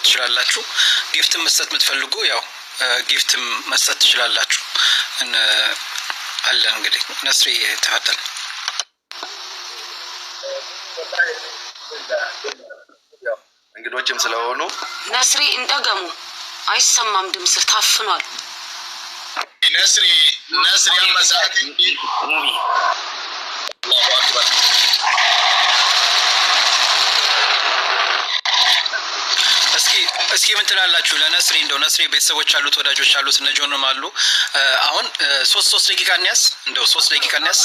መጫወት ትችላላችሁ። ጊፍት መስጠት የምትፈልጉ ያው ጊፍት መስጠት ትችላላችሁ። አለን እንግዲህ ነስሪ ተፈጠረ እንግዶችም ስለሆኑ ነስሪ እንደገሙ አይሰማም፣ ድምጽ ታፍኗል። ነስሪ አመሳት ሙቪ አላሁ አክበር። እስኪ ምን ትላላችሁ ለነስሪ? እንደው ነስሪ ቤተሰቦች አሉት፣ ወዳጆች አሉት፣ እነ ጆንም አሉ። አሁን 3 ደቂቃ እንያዝ፣ እንደው 3 ደቂቃ እንያዝ።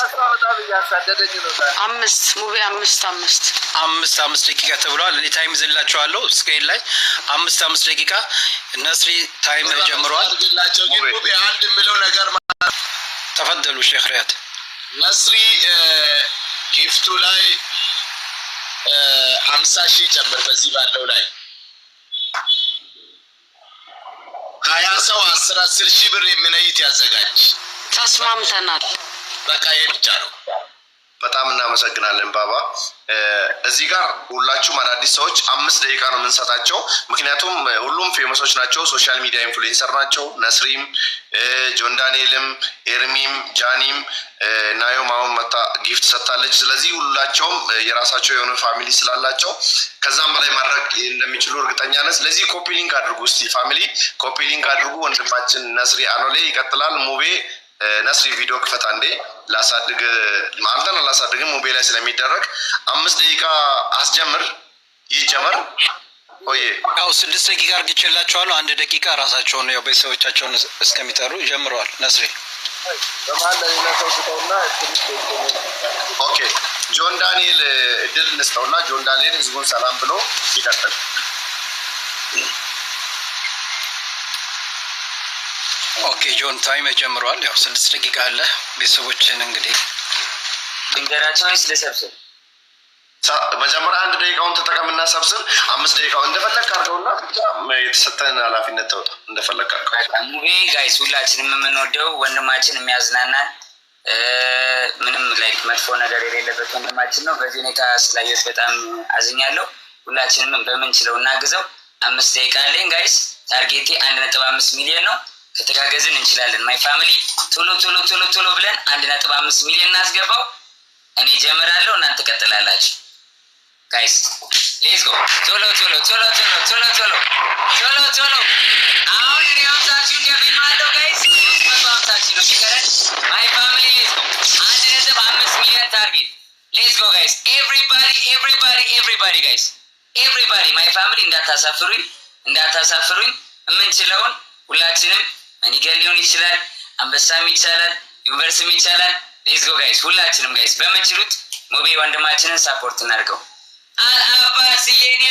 5 ሙቪ 5 ደቂቃ ተብሏል። እኔ ታይም ዝላቸዋለሁ ስክሪን ላይ 5 ደቂቃ። ነስሪ ታይም ጀምሯል። ሙቪ አንድ የሚለው ነገር ተፈደሉ ሼክ ሪያድ። ነስሪ ጊፍቱ ላይ 50,000 ጨምር። በዚህ ባለው ላይ 20 ሰው 10 ሺህ ብር የሚነይት ያዘጋጅ። ተስማምተናል። በቃ ይሄ ብቻ ነው። በጣም እናመሰግናለን ባባ። እዚህ ጋር ሁላችሁም አዳዲስ ሰዎች 5 ደቂቃ ነው የምንሰጣቸው። ምክንያቱም ሁሉም ፌመሶች ናቸው፣ ሶሻል ሚዲያ ኢንፍሉዌንሰር ናቸው። ነስሪም፣ ጆን ዳንኤልም፣ ኤርሚም፣ ጃኒም ናዮም አሁን መታ ጊፍት ሰጥታለች። ስለዚህ ሁላቸውም የራሳቸው የሆነ ፋሚሊ ስላላቸው ከዛም በላይ ማድረግ እንደሚችሉ እርግጠኛ ነን። ስለዚህ ኮፒ ሊንክ አድርጉ፣ እስቲ ፋሚሊ ኮፒ ሊንክ አድርጉ። ወንድማችን ነስሪ አኖሌ ይቀጥላል። ሙቤ ነስሪ ቪዲዮ ክፈት አንዴ ላሳድግ ማንተን ላሳድግም ሙቤ ላይ ስለሚደረግ 5 ደቂቃ አስጀምር። ይጀመር። ኦዬ ያው 6 ደቂቃ አርግቼላችኋለሁ። 1 ደቂቃ ራሳቸውን ያው ቤተሰቦቻቸውን እስከሚጠሩ ጀምረዋል። ነስሪ ኦኬ ጆን ዳንኤል እድል እንስጠውና ጆን ዳንኤል ህዝቡን ሰላም ብሎ ይቀጥል። ኦኬ ጆን ታይም ጀምሯል። ያው 6 ደቂቃ አለ። ቤተሰቦችን እንግዲህ ድንገራቸው ስለሰብስብ መጀመሪያ 1 ደቂቃውን ተጠቀምና ሰብስብ። 5 ደቂቃው እንደፈለክ አድርገውና ብቻ የተሰጠን ኃላፊነት ተወጣ እንደፈለክ አድርገው። ሙቪ ጋይስ ሁላችንም የምንወደው ወንድማችን የሚያዝናናን ምንም ላይክ መጥፎ ነገር የሌለበት ወንድማችን ነው። በዚህ ሁኔታ ስላየሁት በጣም አዝኛለሁ። ሁላችንም በምንችለው እናግዘው። 5 ደቂቃ አለኝ ጋይስ። ታርጌቴ 1.5 ሚሊዮን ነው። ከተጋገዝን እንችላለን። ማይ ፋሚሊ ቶሎ ብለን 1.5 ሚሊዮን እናስገባው። እኔ ጀምራለሁ፣ እናንተ ቀጥላላችሁ ጋይስ። ሌትስ ጎ ቶሎ አሁን እኔ 50,000 ገቢማለሁ ጋይስ። 350,000 ነው ሲቀረን። ማይ ፋሚሊ ሌትስ ጎ 1.5 ሚሊዮን ታርጌት። ሌትስ ጎ ጋይስ። ኤቭሪባዲ ጋይስ፣ ኤቭሪባዲ ማይ ፋሚሊ እንዳታሳፍሩኝ። የምንችለውን ሁላችንም እኒገል ሊሆን ይችላል፣ አንበሳም ይቻላል፣ ዩኒቨርስም ይቻላል። ሌትስ ጎ ጋይስ፣ ሁላችንም ጋይስ በምንችሉት ሙቤ ወንድማችንን ሳፖርት እናድርገው። አልአባስ የኔ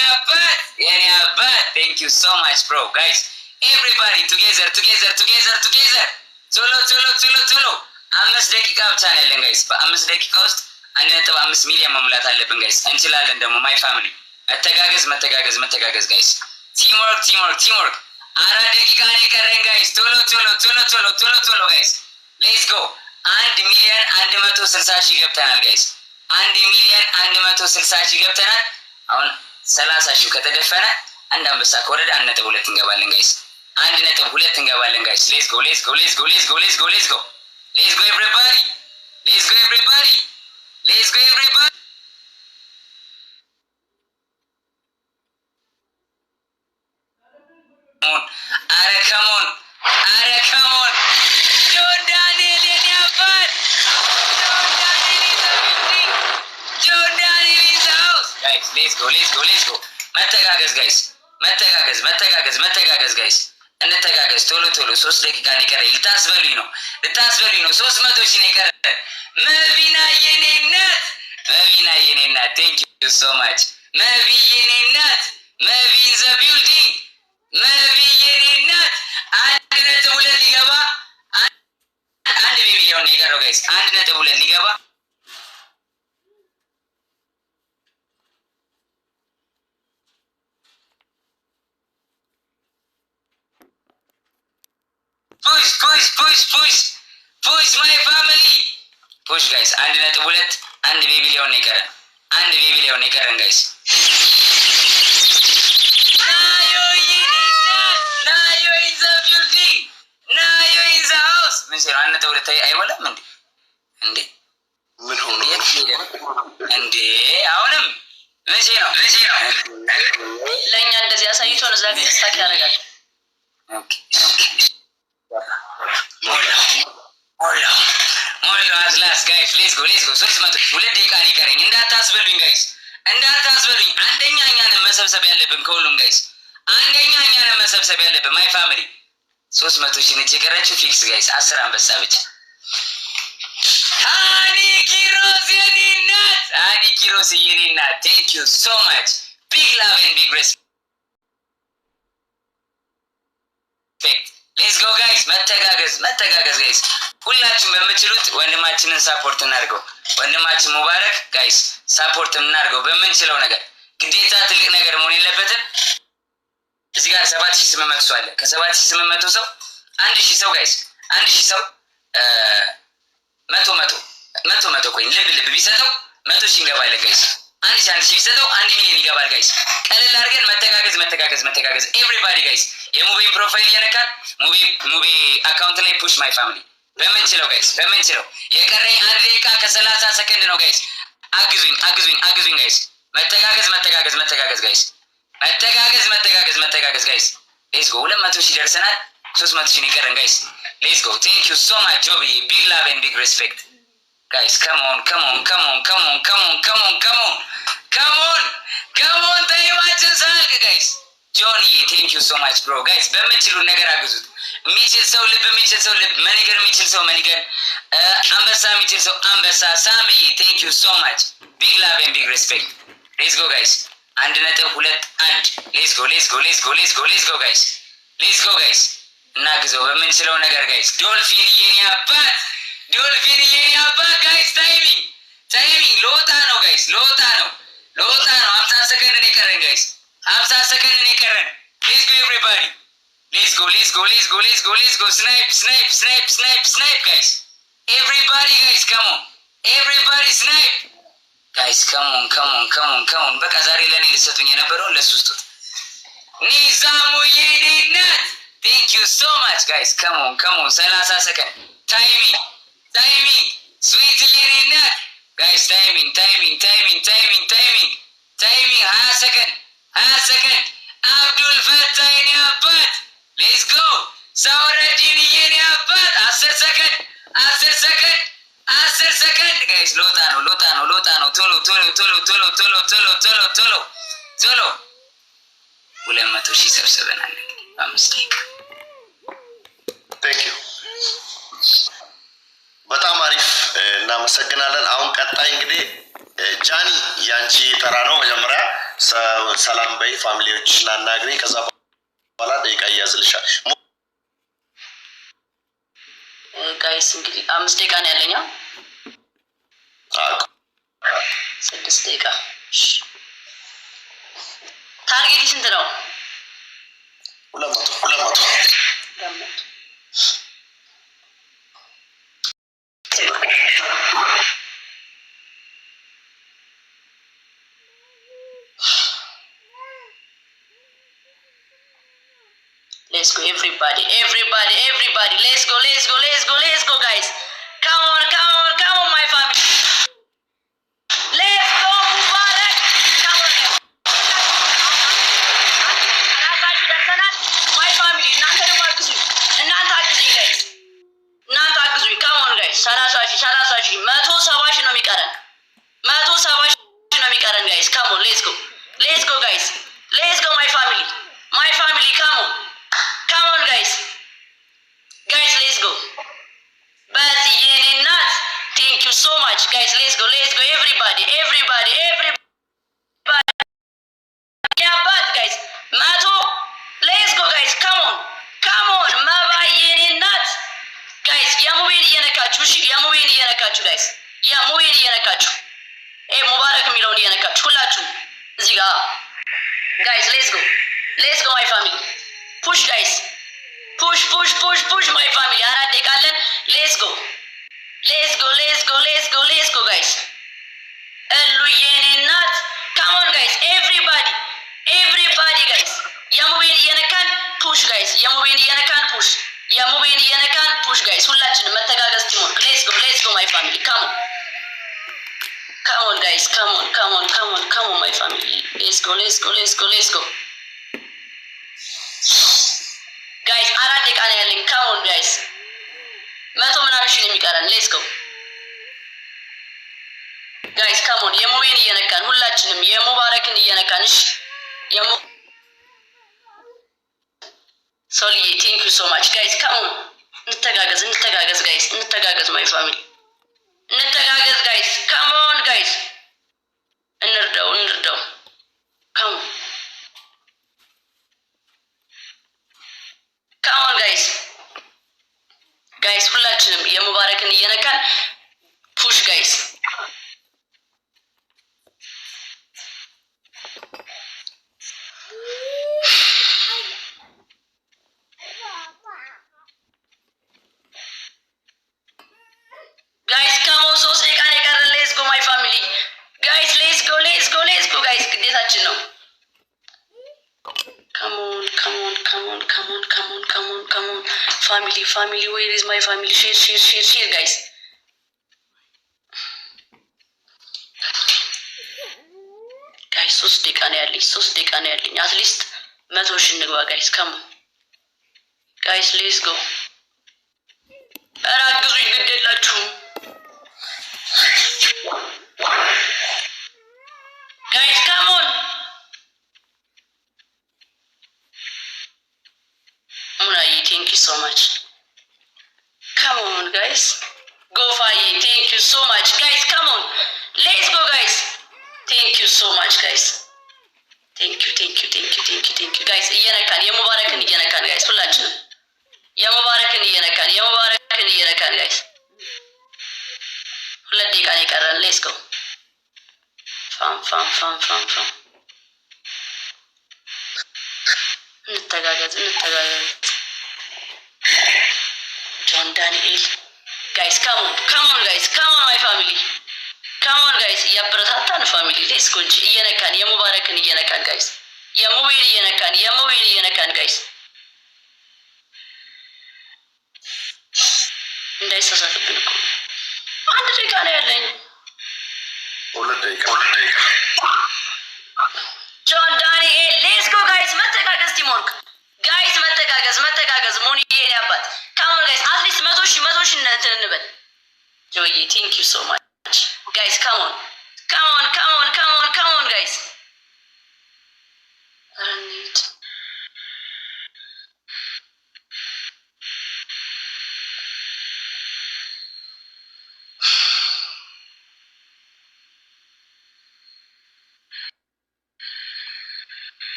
አባት ቴንክ ዩ ሶ ማች ብሮ ጋይስ። ኤቭሪባዲ ቱጌዘር ቶሎ 5 ደቂቃ ብቻ ነው ያለን ጋይስ። በ5 ደቂቃ ውስጥ 1.5 ሚሊዮን መሙላት አለብን ጋይስ። እንችላለን ደግሞ ማይ ፋሚሊ። መተጋገዝ ጋይስ። ቲምወርክ 4 ደቂቃ ነው የቀረን ጋይስ። ቶሎ ጋይስ ሌትስ ጎ 1,160,000 ገብተናል ጋይስ። 1,160,000 ገብተናል። አሁን 30,000 ከተደፈነ አንድ አንበሳ ከወረደ 1.2 እንገባለን ጋይስ። 1.2 እንገባለን ጋይስ። ሌትስ ጎ ኤቭሪባዲ። አረ ከሞን ጆን ዳንኤል የኔ አባት ጆን ዳንኤል ኢዝ ሃውስ ጋይስ። ሌትስ ጎ መተጋገዝ ጋይስ። መተጋገዝ ጋይስ። እንተጋገዝ ቶሎ 3 ደቂቃ ነው የቀረኝ። ልታስበሉኝ ነው 300,000 ነው የቀረ። መቢና የኔ እናት ቴንክ ዩ ሶ ማች መቢ የኔ እናት መቢ ዘ ቢልዲንግ መቢ የኔ እናት 1.2 ሊገባ 1 ሚሊዮን ነው የቀረው ጋይስ። 1.2 ሊገባ ፑሽ ማይ ፋሚሊ ፑሽ ጋይስ። 1.2 1 ቢሊዮን ነው የቀረን። 1 ቢሊዮን ነው የቀረን ጋይስ። ናዮዬ ምን ሲሆን አንተ ወለተ አይሞላም እንዴ ምን ሆኖ እንዴ አሁንም መቼ ነው ለኛ እንደዚህ አሳይቶን እዛ ጋር ስታክ ያደርጋል። ኦኬ ሞላ አትላስ ጋይስ ሌትስ ጎ 302 ደቂቃ ሊቀረኝ እንዳታስበሉኝ ጋይስ እንዳታስበሉኝ። አንደኛ እኛን መሰብሰብ ያለብን ከሁሉም ጋይስ አንደኛ እኛን መሰብሰብ ያለብን ማይ ፋሚሊ 300 ሺህ ነች የቀረችው ፊክስ ጋይስ 10 አንበሳ ብቻ። ሃኒ ኪሮስ የኔ እናት ሃኒ ኪሮስ የኔ እናት ቴንክ ዩ ሶ ማች ቢግ ላቭ ኤንድ ቢግ ሬስፔክት። ሌትስ ጎ ጋይስ መተጋገዝ ጋይስ ሁላችሁም በምትችሉት ወንድማችንን ሳፖርት እናድርገው። ወንድማችን ሙባረክ ጋይስ ሳፖርት እናድርገው በምንችለው ነገር። ግዴታ ትልቅ ነገር መሆን የለበትም። እዚህ ጋር 7800 ሰው አለ። ከ7800 ሰው 1000 ሰው ጋይስ 1000 ሰው 100 ኮይን ልብ ቢሰጠው 100 ሺህ ይገባል ጋይስ። 1000 ቢሰጠው 1 ሚሊዮን ይገባል ጋይስ። ቀለል አድርገን መተጋገዝ ኤቭሪባዲ ጋይስ። የሙቪን ፕሮፋይል እየነካን ሙቪ አካውንት ላይ ፑሽ ማይ ፋሚሊ በምንችለው ጋይስ በምንችለው። የቀረኝ 1 ደቂቃ ከ30 ሰከንድ ነው ጋይስ። አግዙኝ ጋይስ። መተጋገዝ ጋይስ። መተጋገዝ ጋይስ። ሌትስ ጎ 200 ሺህ ደርሰናል። 300 ሺህ ይቀረን ጋይስ። ሌትስ ጎ ቴንክ ዩ ሶ ማች ጆቢ ቢግ ላቭ ኤንድ ቢግ ሬስፔክት ጋይስ። come on ታይማችን ሳልቅ ጋይስ። ጆኒ ቴንክ ዩ ሶ ማች ብሮ ጋይስ። በምትችሉ ነገር አግዙት። የሚችል ሰው ልብ መኒገር የሚችል ሰው መኒገር፣ አንበሳ የሚችል ሰው አንበሳ። ሳምዬ ቴንክ ዩ ሶ ማች ቢግ ላቭ ኤንድ ቢግ ሬስፔክት። ሌትስ ጎ ጋይስ 1.21 ሌትስ ጎ ጋይስ እናግዘው በምንችለው ነገር ጋይስ። ዶልፊን የኔ አባት ጋይስ። ታይሚንግ ሎጣ ነው ጋይስ ሎጣ ነው 50 ሰከንድ ነው የቀረን ጋይስ 50 ሰከንድ ነው የቀረን። ሌትስ ጎ ኤቭሪባዲ ሌትስ ጎ ስናይፕ ጋይስ ኤቭሪባዲ ጋይስ come on everybody snipe ጋይስ come on በቃ ዛሬ ለኔ ልሰጡኝ የነበረው ለሱ ስጡት። ኒዛሙ የኔ እናት ቴንክ ዩ ሶ ማች ጋይስ come on 30 ሰከንድ ታይሚንግ ስዊት የኔ እናት ጋይስ ታይሚንግ 20 ሰከንድ አብዱል ፈታህ የኔ አባት ሌትስ ጎ ሳውረዲን የኔ አባት 10 ሰከንድ ጋይስ ሎጣ ነው ቶሎ 200 ሺህ ሰብስበናል በ5 ደቂቃ። ቴንክ ዩ በጣም አሪፍ እናመሰግናለን። አሁን ቀጣይ እንግዲህ ጃኒ ያንቺ ተራ ነው። መጀመሪያ ሰላም በይ ፋሚሊዎችሽን አናግሪ። ከዛ በኋላ ደቂቃ እያዝልሻል። ጋይስ እንግዲህ 5 ደቂቃ ነው ያለኛ 6 ደቂቃ። ታርጌት ስንት ነው? 200 Let's go everybody let's go guys. Come on my family. Let's go Mubarak. Come on my family. እናንተ አግዙኝ guys. እናንተ አግዙኝ come on guys. 30 ሺህ 170 ሺህ ነው የሚቀረን 170 ሺህ ነው የሚቀረን guys. Come on let's go guys. Let's go my family come on guys let's go. But የኔ እናት thank you so much guys. Let's go everybody yeah but guys mato let's go guys come on መባ የኔ እናት guys ያሙቤን እየነካችሁ እሺ ያሙቤን እየነካችሁ guys ያሙቤን እየነካችሁ ሙባረክ የሚለውን እየነካችሁ ሁላችሁ እዚህ ጋር guys let's go my family push guys push my family 4 ደቂቃ አለን let's go guys እሉ የኔ እናት come on guys everybody guys ያሙቤን እየነካን push guys ያሙቤን እየነካን push የሙቤን እየነካን ፑሽ ጋይስ ሁላችንም መተጋገዝ ቲሞርክ ሌትስ ጎ ማይ ፋሚሊ ካሞን ጋይስ ካሞን ማይ ፋሚሊ ሌትስ ጎ ጋይስ 4 ደቂቃ ነው ያለኝ ካሞን ጋይስ 100 ምናምን ሺህ የሚቀረን ሌትስ ጎ ጋይስ ካሞን የሙቤን እየነካን ሁላችንም የሙባረክን እየነካን እሺ ሶሊ ቴንክ ዩ ሶ ማች ጋይስ ካሞን እንተጋገዝ ጋይስ እንተጋገዝ ማይ ፋሚሊ እንተጋገዝ ጋይስ ካሞን ጋይስ እንርዳው ካሞን ጋይስ ሁላችንም የሙባረክን እየነካን ፑሽ ጋይስ ካሞን 3 ደቂቃ ነው የቀረን ሌትስ ጎ ማይ ፋሚሊ ጋይስ ሌትስ ጎ ጋይስ ግዴታችን ነው ካሞን ፋሚሊ ዌር ኢዝ ማይ ፋሚሊ ሼር ጋይስ ጋይስ 3 ደቂቃ ነው ያለኝ አትሊስት 100 ሺህ እንግባ ጋይስ ካሞን ጋይስ ሌትስ ጎ ኧረ አግዙኝ ግድ የላችሁም guys come on Munai thank you so much come on guys go Faye thank you so much guys come on let's go guys thank you so much guys thank you guys እየነካን የሙባረክን እየነካን guys ሁላችንም የሙባረክን እየነካን guys 2 ደቂቃ ነው የቀረን let's go ፋም እንተጋገዝ ጆን ዳንኤል ጋይስ ካሞን ጋይስ ካሞን ማይ ፋሚሊ ካሞን ጋይስ እያበረታታን ፋሚሊ ሌትስ ጎ እየነካን የሙባረክን እየነካን ጋይስ የሙቤን እየነካን ጋይስ እንዳይሳሳትብን እኮ 1 ደቂቃ ነው ያለኝ 2 ደቂቃ ጆን ዳንኤል ሌትስ ጎ ጋይስ መተጋገዝ ቲሞርክ ጋይስ መተጋገዝ ሙኒ የኔ አባት ካሞን ጋይስ አትሊስት 100 ሺህ እንትን እንበል ጆይ ቴንክ ዩ ሶ ማች ጋይስ ካሞን ጋይስ አረኒት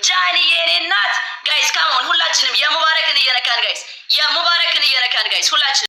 ጃኒ የኔ እናት ጋይስ ካሞን ሁላችንም የሙባረክን እየነካን ጋይስ ሁላችንም